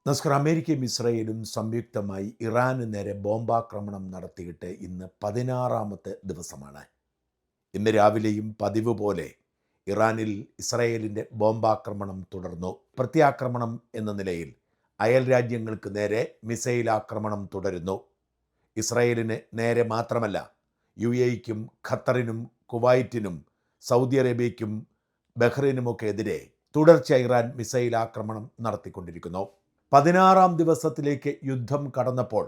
നമസ്കാരം. അമേരിക്കയും ഇസ്രായേലും സംയുക്തമായി ഇറാന് നേരെ ബോംബാക്രമണം നടത്തിയിട്ട് ഇന്ന് 16ാമത്തെ ദിവസമാണ്. ഇന്ന് രാവിലെയും പതിവ് പോലെ ഇറാനിൽ ഇസ്രായേലിൻ്റെ ബോംബാക്രമണം തുടർന്നു. പ്രത്യാക്രമണം എന്ന നിലയിൽ അയൽ രാജ്യങ്ങൾക്ക് നേരെ മിസൈൽ ആക്രമണം തുടരുന്നു. ഇസ്രായേലിന് നേരെ മാത്രമല്ല, UAEക്കും ഖത്തറിനും കുവൈറ്റിനും സൗദി അറേബ്യയ്ക്കും ബഹ്റൈനുമൊക്കെ എതിരെ തുടർച്ച ഇറാൻ മിസൈൽ ആക്രമണം നടത്തിക്കൊണ്ടിരിക്കുന്നു. 16ാം ദിവസത്തിലേക്ക് യുദ്ധം കടന്നപ്പോൾ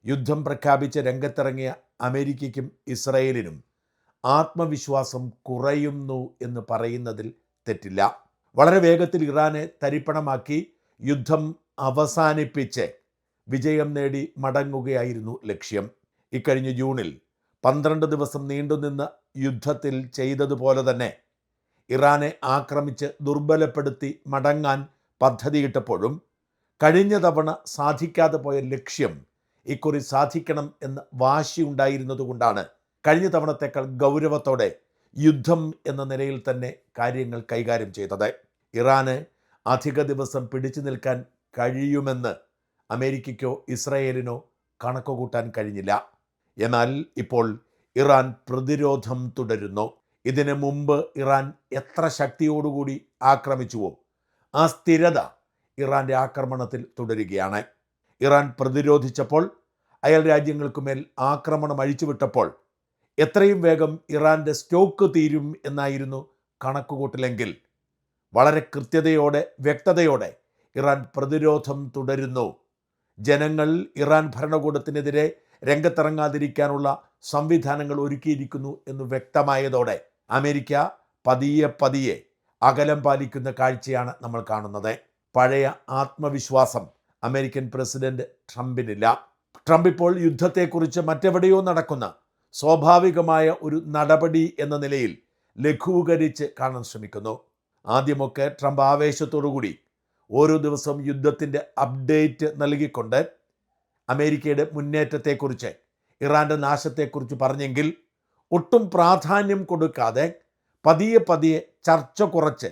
യുദ്ധം പ്രഖ്യാപിച്ച് രംഗത്തിറങ്ങിയ അമേരിക്കയ്ക്കും ഇസ്രായേലിനും ആത്മവിശ്വാസം കുറയുന്നു എന്ന് പറയുന്നതിൽ തെറ്റില്ല. വളരെ വേഗത്തിൽ ഇറാനെ തരിപ്പണമാക്കി യുദ്ധം അവസാനിപ്പിച്ച് വിജയം നേടി മടങ്ങുകയായിരുന്നു ലക്ഷ്യം. ഇക്കഴിഞ്ഞ ജൂണിൽ 12 ദിവസം നീണ്ടുനിന്ന യുദ്ധത്തിൽ ചെയ്തതുപോലെ തന്നെ ഇറാനെ ആക്രമിച്ച് ദുർബലപ്പെടുത്തി മടങ്ങാൻ പദ്ധതിയിട്ടപ്പോഴും കഴിഞ്ഞ തവണ സാധിക്കാതെ പോയ ലക്ഷ്യം ഇക്കുറി സാധിക്കണം എന്ന വാശിയുണ്ടായിരുന്നതുകൊണ്ടാണ് കഴിഞ്ഞ തവണത്തേക്കാൾ ഗൗരവത്തോടെ യുദ്ധം എന്ന നിലയിൽ തന്നെ കാര്യങ്ങൾ കൈകാര്യം ചെയ്തത്. ഇറാന് അധിക ദിവസം പിടിച്ചു നിൽക്കാൻ കഴിയുമെന്ന് അമേരിക്കയ്ക്കോ ഇസ്രായേലിനോ കണക്കുകൂട്ടാൻ കഴിഞ്ഞില്ല. എന്നാൽ ഇപ്പോൾ ഇറാൻ പ്രതിരോധം തുടരുന്നു. ഇതിനു മുമ്പ് ഇറാൻ എത്ര ശക്തിയോടുകൂടി ആക്രമിച്ചുവോ ആ സ്ഥിരത ഇറാൻ്റെ ആക്രമണത്തിൽ തുടരുകയാണ്. ഇറാൻ പ്രതിരോധിച്ചപ്പോൾ, അയൽ രാജ്യങ്ങൾക്കുമേൽ ആക്രമണം അഴിച്ചുവിട്ടപ്പോൾ എത്രയും വേഗം ഇറാൻ്റെ സ്റ്റോക്ക് തീരും എന്നായിരുന്നു കണക്കുകൂട്ടലെങ്കിൽ വളരെ കൃത്യതയോടെ വ്യക്തതയോടെ ഇറാൻ പ്രതിരോധം തുടരുന്നു. ജനങ്ങൾ ഇറാൻ ഭരണകൂടത്തിനെതിരെ രംഗത്തിറങ്ങാതിരിക്കാനുള്ള സംവിധാനങ്ങൾ ഒരുക്കിയിരിക്കുന്നു എന്ന് വ്യക്തമായതോടെ അമേരിക്ക പതിയെ അകലം പാലിക്കുന്ന കാഴ്ചയാണ് നമ്മൾ കാണുന്നത്. പഴയ ആത്മവിശ്വാസം അമേരിക്കൻ പ്രസിഡന്റ് ട്രംപിനില്ല. ട്രംപ് ഇപ്പോൾ യുദ്ധത്തെക്കുറിച്ച് മറ്റെവിടെയോ നടക്കുന്ന സ്വാഭാവികമായ ഒരു നടപടി എന്ന നിലയിൽ ലഘൂകരിച്ച് കാണാൻ ശ്രമിക്കുന്നു. ആദ്യമൊക്കെ ട്രംപ് ആവേശത്തോടുകൂടി ഓരോ ദിവസവും യുദ്ധത്തിൻ്റെ അപ്ഡേറ്റ് നൽകിക്കൊണ്ട് അമേരിക്കയുടെ മുന്നേറ്റത്തെക്കുറിച്ച്, ഇറാൻ്റെ നാശത്തെക്കുറിച്ച് പറഞ്ഞെങ്കിൽ ഒട്ടും പ്രാധാന്യം കൊടുക്കാതെ പതിയെ ചർച്ച കുറച്ച്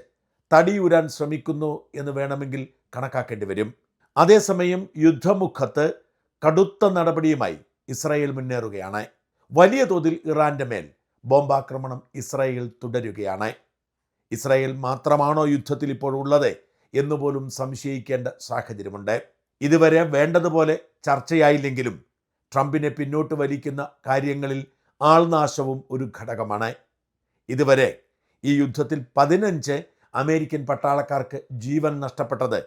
തടിയുരാൻ ശ്രമിക്കുന്നു എന്ന് വേണമെങ്കിൽ കണക്കാക്കേണ്ടി വരും. അതേസമയം യുദ്ധമുഖത്ത് കടുത്ത നടപടിയുമായി ഇസ്രായേൽ മുന്നേറുകയാണ്. വലിയ തോതിൽ ഇറാൻ്റെ മേൽ ബോംബാക്രമണം ഇസ്രായേൽ തുടരുകയാണ്. ഇസ്രായേൽ മാത്രമാണോ യുദ്ധത്തിൽ ഇപ്പോൾ ഉള്ളത് എന്നുപോലും സംശയിക്കേണ്ട സാഹചര്യമുണ്ട്. ഇതുവരെ വേണ്ടതുപോലെ ചർച്ചയായില്ലെങ്കിലും ട്രംപിനെ പിന്നോട്ട് വലിക്കുന്ന കാര്യങ്ങളിൽ ആൾനാശവും ഒരു ഘടകമാണ്. ഇതുവരെ ഈ യുദ്ധത്തിൽ 15 അമേരിക്കൻ പട്ടാളക്കാർക്ക് ജീവൻ നഷ്ടപ്പെട്ടത്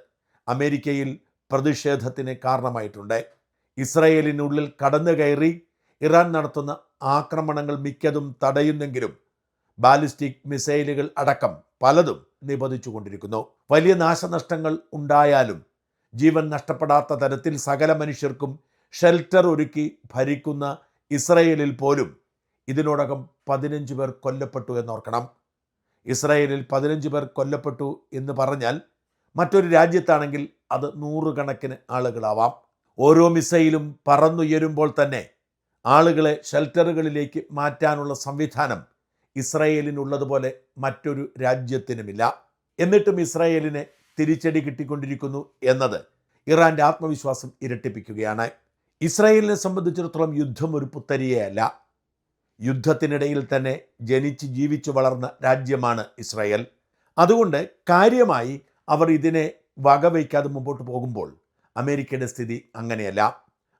അമേരിക്കയിൽ പ്രതിഷേധത്തിന് കാരണമായിട്ടുണ്ട്. ഇസ്രായേലിനുള്ളിൽ കടന്നു കയറി ഇറാൻ നടത്തുന്ന ആക്രമണങ്ങൾ മിക്കതും തടയുന്നെങ്കിലും ബാലിസ്റ്റിക് മിസൈലുകൾ അടക്കം പലതും നിപതിച്ചു കൊണ്ടിരിക്കുന്നു. വലിയ നാശനഷ്ടങ്ങൾ ഉണ്ടായാലും ജീവൻ നഷ്ടപ്പെടാത്ത തരത്തിൽ സകല മനുഷ്യർക്കും ഷെൽട്ടർ ഒരുക്കി ഭരിക്കുന്ന ഇസ്രായേലിൽ പോലും ഇതിനോടകം 15 പേർ കൊല്ലപ്പെട്ടു എന്നോർക്കണം. ഇസ്രായേലിൽ 15 പേർ കൊല്ലപ്പെട്ടു എന്ന് പറഞ്ഞാൽ മറ്റൊരു രാജ്യത്താണെങ്കിൽ അത് 100 കണക്കിന് ആളുകളാവാം. ഓരോ മിസൈലും പറന്നുയരുമ്പോൾ തന്നെ ആളുകളെ ഷെൽട്ടറുകളിലേക്ക് മാറ്റാനുള്ള സംവിധാനം ഇസ്രായേലിനുള്ളതുപോലെ മറ്റൊരു രാജ്യത്തിനുമില്ല. എന്നിട്ടും ഇസ്രായേലിനെ തിരിച്ചടി കിട്ടിക്കൊണ്ടിരിക്കുന്നു എന്നത് ഇറാൻ്റെ ആത്മവിശ്വാസം ഇരട്ടിപ്പിക്കുകയാണ്. ഇസ്രായേലിനെ സംബന്ധിച്ചിടത്തോളം യുദ്ധം ഒരു പുത്തരിയല്ല. യുദ്ധത്തിനിടയിൽ തന്നെ ജനിച്ച് ജീവിച്ചു വളർന്ന രാജ്യമാണ് ഇസ്രായേൽ. അതുകൊണ്ട് കാര്യമായി അവർ ഇതിനെ വകവയ്ക്കാതെ മുമ്പോട്ട് പോകുമ്പോൾ അമേരിക്കയുടെ സ്ഥിതി അങ്ങനെയല്ല.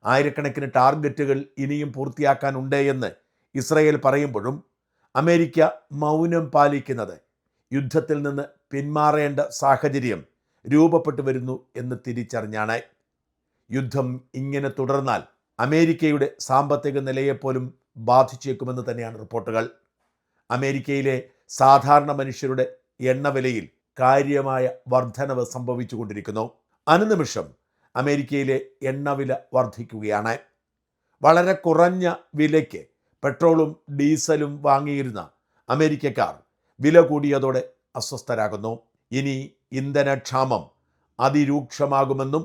ആയിരക്കണക്കിന് ടാർഗറ്റുകൾ ഇനിയും പൂർത്തിയാക്കാനുണ്ട് എന്ന് ഇസ്രായേൽ പറയുമ്പോഴും അമേരിക്ക മൗനം പാലിക്കുന്നത് യുദ്ധത്തിൽ നിന്ന് പിന്മാറേണ്ട സാഹചര്യം രൂപപ്പെട്ടു വരുന്നു എന്ന് തിരിച്ചറിഞ്ഞാണ്. യുദ്ധം ഇങ്ങനെ തുടർന്നാൽ അമേരിക്കയുടെ സാമ്പത്തിക നിലയെപ്പോലും ബാധിച്ചേക്കുമെന്ന് തന്നെയാണ് റിപ്പോർട്ടുകൾ. അമേരിക്കയിലെ സാധാരണ മനുഷ്യരുടെ എണ്ണവിലയിൽ കാര്യമായ വർധനവ് സംഭവിച്ചുകൊണ്ടിരിക്കുന്നു. അനുനിമിഷം അമേരിക്കയിലെ എണ്ണവില വർദ്ധിക്കുകയാണ്. വളരെ കുറഞ്ഞ വിലയ്ക്ക് പെട്രോളും ഡീസലും വാങ്ങിയിരുന്ന അമേരിക്കക്കാർ വില കൂടിയതോടെ അസ്വസ്ഥരാകുന്നു. ഇനി ഇന്ധനക്ഷാമം അതിരൂക്ഷമാകുമെന്നും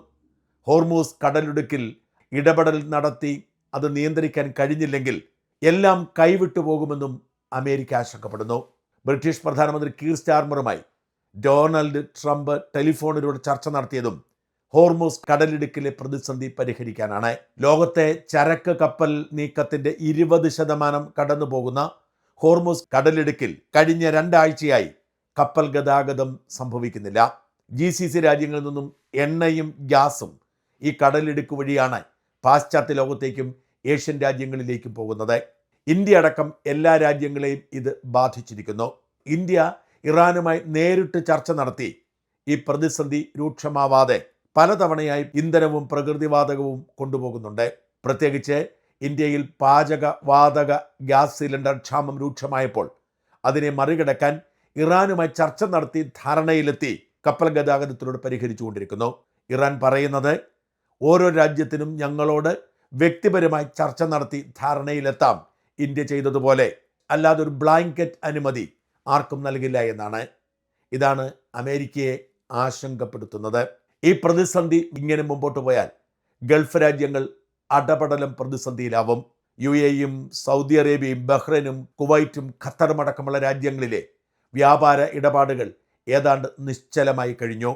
ഹോർമൂസ് കടലിടുക്കിൽ ഇടപെടൽ നടത്തി അത് നിയന്ത്രിക്കാൻ കഴിഞ്ഞില്ലെങ്കിൽ എല്ലാം കൈവിട്ടു പോകുമെന്നും അമേരിക്ക ആശങ്കപ്പെടുന്നു. ബ്രിട്ടീഷ് പ്രധാനമന്ത്രി കീർ സ്റ്റാർമറുമായി ഡൊണാൾഡ് ട്രംപ് ടെലിഫോണിലൂടെ ചർച്ച നടത്തിയതും ഹോർമൂസ് കടലിടുക്കിലെ പ്രതിസന്ധി പരിഹരിക്കാനാണ്. ലോകത്തെ ചരക്ക് കപ്പൽ നീക്കത്തിന്റെ 20% കടന്നു പോകുന്ന ഹോർമൂസ് കടലിടുക്കിൽ കഴിഞ്ഞ 2 ആഴ്ചയായി കപ്പൽ ഗതാഗതം സംഭവിക്കുന്നില്ല. GCC രാജ്യങ്ങളിൽ നിന്നും എണ്ണയും ഗ്യാസും ഈ കടലിടുക്ക് വഴിയാണ് പാശ്ചാത്യ ലോകത്തേക്കും ഏഷ്യൻ രാജ്യങ്ങളിലേക്കും പോകുന്നത്. ഇന്ത്യ അടക്കം എല്ലാ രാജ്യങ്ങളെയും ഇത് ബാധിച്ചിരിക്കുന്നു. ഇന്ത്യ ഇറാനുമായി നേരിട്ട് ചർച്ച നടത്തി ഈ പ്രതിസന്ധി രൂക്ഷമാവാതെ പലതവണയായി ഇന്ധനവും പ്രകൃതിവാതകവും കൊണ്ടുപോകുന്നുണ്ട്. പ്രത്യേകിച്ച് ഇന്ത്യയിൽ പാചക വാതക ഗ്യാസ് സിലിണ്ടർ ക്ഷാമം രൂക്ഷമായപ്പോൾ അതിനെ മറികടക്കാൻ ഇറാനുമായി ചർച്ച നടത്തി ധാരണയിലെത്തി കപ്പൽ ഗതാഗതത്തിലൂടെ പരിഹരിച്ചുകൊണ്ടിരിക്കുന്നു. ഇറാൻ പറയുന്നത് ഓരോ രാജ്യത്തിനും ഞങ്ങളോട് വ്യക്തിപരമായി ചർച്ച നടത്തി ധാരണയിലെത്താം, ഇന്ത്യ ചെയ്തതുപോലെ, അല്ലാതെ ഒരു ബ്ലാങ്കറ്റ് അനുമതി ആർക്കും നൽകില്ല എന്നാണ്. ഇതാണ് അമേരിക്കയെ ആശങ്കപ്പെടുത്തുന്നത്. ഈ പ്രതിസന്ധി ഇങ്ങനെ മുമ്പോട്ട് പോയാൽ ഗൾഫ് രാജ്യങ്ങൾ അടപടലം പ്രതിസന്ധിയിലാവും. UAEയും സൗദി അറേബ്യയും ബഹ്റൈനും കുവൈറ്റും ഖത്തറും അടക്കമുള്ള രാജ്യങ്ങളിലെ വ്യാപാര ഇടപാടുകൾ ഏതാണ്ട് നിശ്ചലമായി കഴിഞ്ഞു.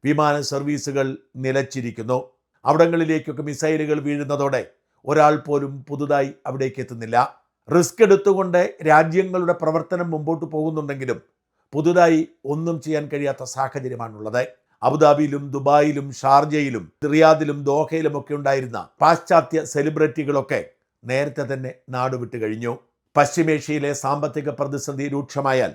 വിമാന സർവീസുകൾ നിലച്ചിരിക്കുന്നു. അവിടങ്ങളിലേക്കൊക്കെ മിസൈലുകൾ വീഴുന്നതോടെ ഒരാൾ പോലും പുതുതായി അവിടേക്ക് എത്തുന്നില്ല. റിസ്ക് എടുത്തുകൊണ്ട് രാജ്യങ്ങളുടെ പ്രവർത്തനം മുമ്പോട്ട് പോകുന്നുണ്ടെങ്കിലും പുതുതായി ഒന്നും ചെയ്യാൻ കഴിയാത്ത സാഹചര്യമാണുള്ളത്. അബുദാബിയിലും ദുബായിലും ഷാർജയിലും റിയാദിലും ദോഹയിലും ഒക്കെ ഉണ്ടായിരുന്ന പാശ്ചാത്യ സെലിബ്രിറ്റികളൊക്കെ നേരത്തെ തന്നെ നാടുവിട്ട് കഴിഞ്ഞു. പശ്ചിമേഷ്യയിലെ സാമ്പത്തിക പ്രതിസന്ധി രൂക്ഷമായാൽ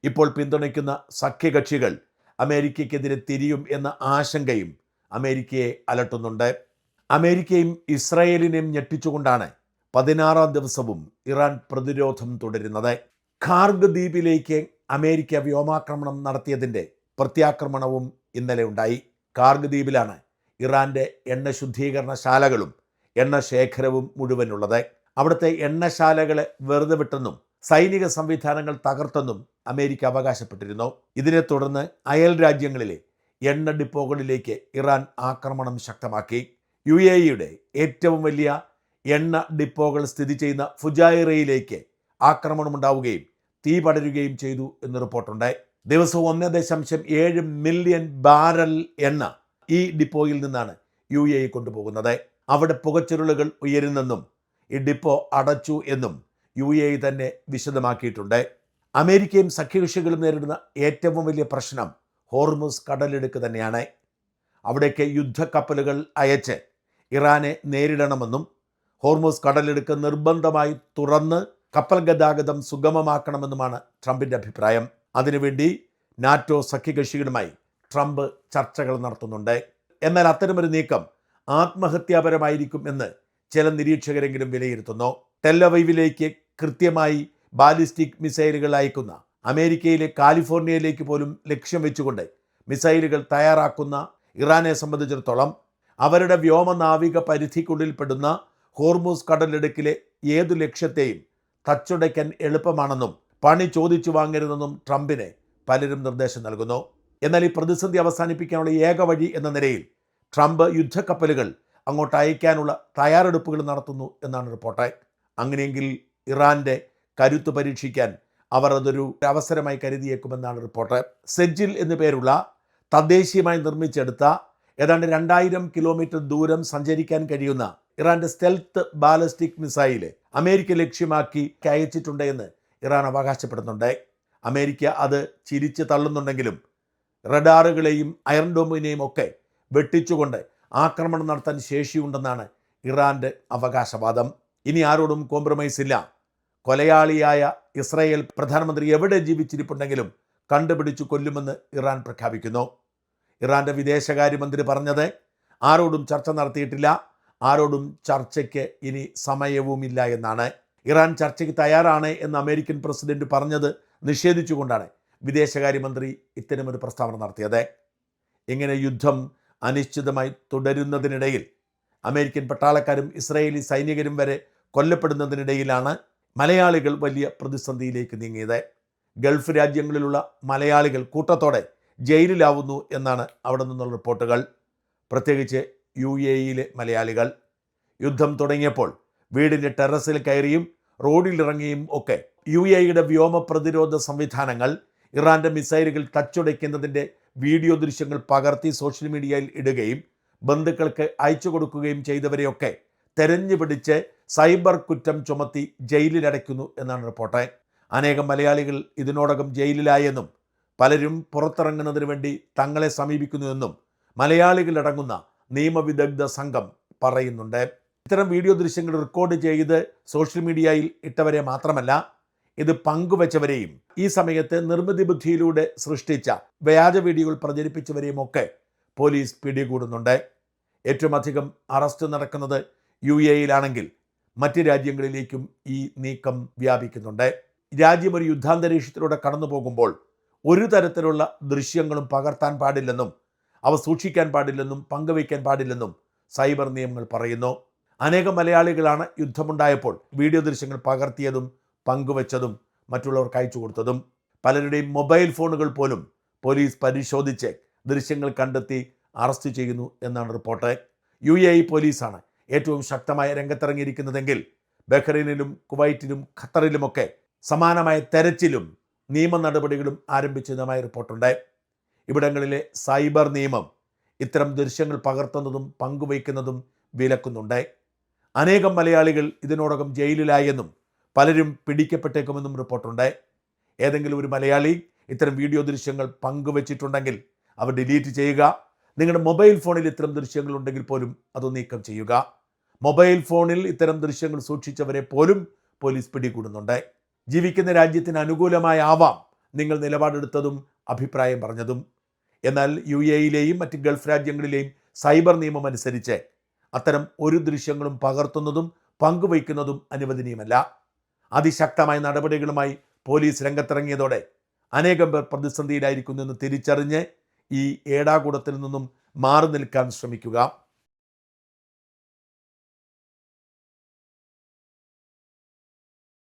ഇപ്പോൾ പിന്തുണയ്ക്കുന്ന സഖ്യകക്ഷികൾ അമേരിക്കയ്ക്കെതിരെ തിരിയും എന്ന ആശങ്കയും അമേരിക്കയെ അലട്ടുന്നുണ്ട്. അമേരിക്കയും ഇസ്രായേലിനെയും ഞെട്ടിച്ചുകൊണ്ടാണ് 16-ാം ദിവസവും ഇറാൻ പ്രതിരോധം തുടരുന്നത്. ഖാർഗ് ദ്വീപിലേക്ക് അമേരിക്ക വ്യോമാക്രമണം നടത്തിയതിൻ്റെ പ്രത്യാക്രമണവും ഇന്നലെ ഉണ്ടായി. ഖാർഗ് ദ്വീപിലാണ് ഇറാന്റെ എണ്ണ ശുദ്ധീകരണശാലകളും എണ്ണ ശേഖരവും മുഴുവനുള്ളത്. അവിടുത്തെ എണ്ണശാലകളെ വെറുതെ വിട്ടെന്നും സൈനിക സംവിധാനങ്ങൾ തകർത്തെന്നും അമേരിക്ക അവകാശപ്പെട്ടിരുന്നു. ഇതിനെ തുടർന്ന് അയൽ രാജ്യങ്ങളിലെ എണ്ണ ഡിപ്പോകളിലേക്ക് ഇറാൻ ആക്രമണം ശക്തമാക്കി. UAEയുടെ ഏറ്റവും വലിയ എണ്ണ ഡിപ്പോകൾ സ്ഥിതി ചെയ്യുന്ന ഫുജൈറയിലേക്ക് ആക്രമണമുണ്ടാവുകയും തീ പടരുകയും ചെയ്തു എന്ന് റിപ്പോർട്ടുണ്ട്. ദിവസവും 1.7 മില്യൺ ബാരൽ എണ്ണ ഈ ഡിപ്പോയിൽ നിന്നാണ് UAE കൊണ്ടുപോകുന്നത്. അവിടെ പുകച്ചുരുളുകൾ ഉയരുന്നെന്നും ഈ ഡിപ്പോ അടച്ചു എന്നും UAE തന്നെ വിശദമാക്കിയിട്ടുണ്ട്. അമേരിക്കയും സഖ്യകക്ഷികളും നേരിടുന്ന ഏറ്റവും വലിയ പ്രശ്നം ഹോർമുസ് കടലിടുക്ക് തന്നെയാണ്. അവിടേക്ക് യുദ്ധക്കപ്പലുകൾ അയച്ച് ഇറാനെ നേരിടണമെന്നും ഹോർമുസ് കടലിടുക്ക് നിർബന്ധമായി തുറന്ന് കപ്പൽ ഗതാഗതം സുഗമമാക്കണമെന്നുമാണ് ട്രംപിൻ്റെ അഭിപ്രായം. അതിനുവേണ്ടി നാറ്റോ സഖ്യകക്ഷികളുമായി ട്രംപ് ചർച്ചകൾ നടത്തുന്നുണ്ട്. എന്നാൽ അത്തരമൊരു നീക്കം ആത്മഹത്യാപരമായിരിക്കും എന്ന് ചില നിരീക്ഷകരെങ്കിലും വിലയിരുത്തുന്നു. ടെല്ലവീവിലേക്ക് കൃത്യമായി ബാലിസ്റ്റിക് മിസൈലുകൾ അയക്കുന്ന അമേരിക്കയിലെ കാലിഫോർണിയയിലേക്ക് പോലും ലക്ഷ്യം വെച്ചുകൊണ്ട് മിസൈലുകൾ തയ്യാറാക്കുന്ന ഇറാനെ സംബന്ധിച്ചിടത്തോളം അവരുടെ വ്യോമനാവിക പരിധിക്കുള്ളിൽപ്പെടുന്ന ഹോർമുസ് കടലിടുക്കിലെ ഏതു ലക്ഷ്യത്തെയും തച്ചുടയ്ക്കാൻ എളുപ്പമാണെന്നും പണി ചോദിച്ചു വാങ്ങരുതെന്നും ട്രംപിന് പലരും നിർദ്ദേശം നൽകുന്നു. എന്നാൽ ഈ പ്രതിസന്ധി അവസാനിപ്പിക്കാനുള്ള ഏക വഴി എന്ന നിലയിൽ ട്രംപ് യുദ്ധക്കപ്പലുകൾ അങ്ങോട്ട് അയക്കാനുള്ള തയ്യാറെടുപ്പുകൾ നടത്തുന്നു എന്നാണ് റിപ്പോർട്ട്. അങ്ങനെയെങ്കിൽ ഇറാന്റെ കരുത്ത് പരീക്ഷിക്കാൻ അവർ അതൊരു അവസരമായി കരുതിയേക്കുമെന്നാണ് റിപ്പോർട്ട്. സെജിൽ എന്നു പേരുള്ള തദ്ദേശീയമായി നിർമ്മിച്ചെടുത്ത ഏതാണ്ട് 2000 കിലോമീറ്റർ ദൂരം സഞ്ചരിക്കാൻ കഴിയുന്ന ഇറാന്റെ സ്റ്റെൽത്ത് ബാലിസ്റ്റിക് മിസൈൽ അമേരിക്ക ലക്ഷ്യമാക്കി അയച്ചിട്ടുണ്ട് എന്ന് ഇറാൻ അവകാശപ്പെടുന്നുണ്ട്. അമേരിക്ക അത് ചിരിച്ച് തള്ളുന്നുണ്ടെങ്കിലും റഡാറുകളെയും അയൺ ഡോമിനെയും ഒക്കെ വെട്ടിച്ചുകൊണ്ട് ആക്രമണം നടത്താൻ ശേഷിയുണ്ടെന്നാണ് ഇറാന്റെ അവകാശവാദം. ഇനി ആരോടും കോംപ്രമൈസ് ഇല്ല. കൊലയാളിയായ ഇസ്രായേൽ പ്രധാനമന്ത്രി എവിടെ ജീവിച്ചിരിപ്പുണ്ടെങ്കിലും കണ്ടുപിടിച്ചു കൊല്ലുമെന്ന് ഇറാൻ പ്രഖ്യാപിക്കുന്നു. ഇറാന്റെ വിദേശകാര്യമന്ത്രി പറഞ്ഞത് ആരോടും ചർച്ച നടത്തിയിട്ടില്ല, ആരോടും ചർച്ചയ്ക്ക് ഇനി സമയവുമില്ല എന്നാണ്. ഇറാൻ ചർച്ചയ്ക്ക് തയ്യാറാണ് എന്ന് അമേരിക്കൻ പ്രസിഡന്റ് പറഞ്ഞത് നിഷേധിച്ചുകൊണ്ടാണ് വിദേശകാര്യമന്ത്രി ഇത്തരമൊരു പ്രസ്താവന നടത്തിയത്. ഇങ്ങനെ യുദ്ധം അനിശ്ചിതമായി തുടരുന്നതിനിടയിൽ അമേരിക്കൻ പട്ടാളക്കാരും ഇസ്രായേലി സൈനികരും വരെ കൊല്ലപ്പെടുന്നതിനിടയിലാണ് മലയാളികൾ വലിയ പ്രതിസന്ധിയിലേക്ക് നീങ്ങിയത്. ഗൾഫ് രാജ്യങ്ങളിലുള്ള മലയാളികൾ കൂട്ടത്തോടെ ജയിലിലാവുന്നു എന്നാണ് അവിടെ നിന്നുള്ള റിപ്പോർട്ടുകൾ. പ്രത്യേകിച്ച് UAEയിലെ മലയാളികൾ യുദ്ധം തുടങ്ങിയപ്പോൾ വീടിൻ്റെ ടെറസിൽ കയറിയും റോഡിലിറങ്ങിയും ഒക്കെ UAEയുടെ വ്യോമ പ്രതിരോധ സംവിധാനങ്ങൾ ഇറാന്റെ മിസൈലുകൾ തച്ചുടയ്ക്കുന്നതിൻ്റെ വീഡിയോ ദൃശ്യങ്ങൾ പകർത്തി സോഷ്യൽ മീഡിയയിൽ ഇടുകയും ബന്ധുക്കൾക്ക് അയച്ചു കൊടുക്കുകയും ചെയ്തവരെയൊക്കെ തെരഞ്ഞു പിടിച്ച് സൈബർ കുറ്റം ചുമത്തി ജയിലിലടയ്ക്കുന്നു എന്നാണ് റിപ്പോർട്ട്. അനേകം മലയാളികൾ ഇതിനോടകം ജയിലിലായെന്നും പലരും പുറത്തിറങ്ങുന്നതിന് വേണ്ടി തങ്ങളെ സമീപിക്കുന്നുവെന്നും മലയാളികളടങ്ങുന്ന നിയമവിദഗ്ധ സംഘം പറയുന്നുണ്ട്. ഇത്തരം വീഡിയോ ദൃശ്യങ്ങൾ റെക്കോർഡ് ചെയ്ത് സോഷ്യൽ മീഡിയയിൽ ഇട്ടവരെ മാത്രമല്ല, ഇത് പങ്കുവച്ചവരെയും ഈ സമയത്ത് നിർമ്മിതി ബുദ്ധിയിലൂടെ സൃഷ്ടിച്ച വ്യാജ വീഡിയോകൾ പ്രചരിപ്പിച്ചവരെയും ഒക്കെ പോലീസ് പിടികൂടുന്നുണ്ട്. ഏറ്റവും അധികം അറസ്റ്റ് നടക്കുന്നത് UAEയിലാണെങ്കിൽ മറ്റ് രാജ്യങ്ങളിലേക്കും ഈ നീക്കം വ്യാപിക്കുന്നുണ്ട്. രാജ്യം ഒരു യുദ്ധാന്തരീക്ഷത്തിലൂടെ കടന്നു പോകുമ്പോൾ ഒരു തരത്തിലുള്ള ദൃശ്യങ്ങളും പകർത്താൻ പാടില്ലെന്നും അവ സൂക്ഷിക്കാൻ പാടില്ലെന്നും പങ്കുവയ്ക്കാൻ പാടില്ലെന്നും സൈബർ നിയമങ്ങൾ പറയുന്നു. അനേകം മലയാളികളാണ് യുദ്ധമുണ്ടായപ്പോൾ വീഡിയോ ദൃശ്യങ്ങൾ പകർത്തിയതും പങ്കുവച്ചതും മറ്റുള്ളവർക്ക് അയച്ചു കൊടുത്തതും. പലരുടെയും മൊബൈൽ ഫോണുകൾ പോലും പോലീസ് പരിശോധിച്ച് ദൃശ്യങ്ങൾ കണ്ടെത്തി അറസ്റ്റ് ചെയ്യുന്നു എന്നാണ് റിപ്പോർട്ട്. UAE പോലീസാണ് ഏറ്റവും ശക്തമായ രംഗത്തിറങ്ങിയിരിക്കുന്നതെങ്കിൽ ബഹ്റൈനിലും കുവൈറ്റിലും ഖത്തറിലുമൊക്കെ സമാനമായ തെരച്ചിലും നിയമ നടപടികളും ആരംഭിച്ചതുമായ റിപ്പോർട്ടുണ്ട്. ഇവിടങ്ങളിലെ സൈബർ നിയമം ഇത്തരം ദൃശ്യങ്ങൾ പകർത്തുന്നതും പങ്കുവയ്ക്കുന്നതും വിലക്കുന്നുണ്ട്. അനേകം മലയാളികൾ ഇതിനോടകം ജയിലിലായെന്നും പലരും പിടിക്കപ്പെട്ടേക്കുമെന്നും റിപ്പോർട്ടുണ്ട്. ഏതെങ്കിലും ഒരു മലയാളി ഇത്തരം വീഡിയോ ദൃശ്യങ്ങൾ പങ്കുവച്ചിട്ടുണ്ടെങ്കിൽ അവ ഡിലീറ്റ് ചെയ്യുക. നിങ്ങളുടെ മൊബൈൽ ഫോണിൽ ഇത്തരം ദൃശ്യങ്ങൾ ഉണ്ടെങ്കിൽ പോലും അത് നീക്കം ചെയ്യുക. മൊബൈൽ ഫോണിൽ ഇത്തരം ദൃശ്യങ്ങൾ സൂക്ഷിച്ചവരെ പോലും പോലീസ് പിടികൂടുന്നുണ്ട്. ജീവിക്കുന്ന രാജ്യത്തിന് അനുകൂലമായാവാം നിങ്ങൾ നിലപാടെടുത്തതും അഭിപ്രായം പറഞ്ഞതും. എന്നാൽ UAEയിലെയും മറ്റ് ഗൾഫ് രാജ്യങ്ങളിലെയും സൈബർ നിയമം അനുസരിച്ച് അത്തരം ഒരു ദൃശ്യങ്ങളും പകർത്തുന്നതും പങ്കുവയ്ക്കുന്നതും അനുവദനീയമല്ല. അതിശക്തമായ നടപടികളുമായി പോലീസ് രംഗത്തിറങ്ങിയതോടെ അനേകം പേർ പ്രതിസന്ധിയിലായിരിക്കുന്നെന്ന് തിരിച്ചറിഞ്ഞ് ഈ ഏടാകൂടത്തിൽ നിന്നും മാറി നിൽക്കാൻ ശ്രമിക്കുക.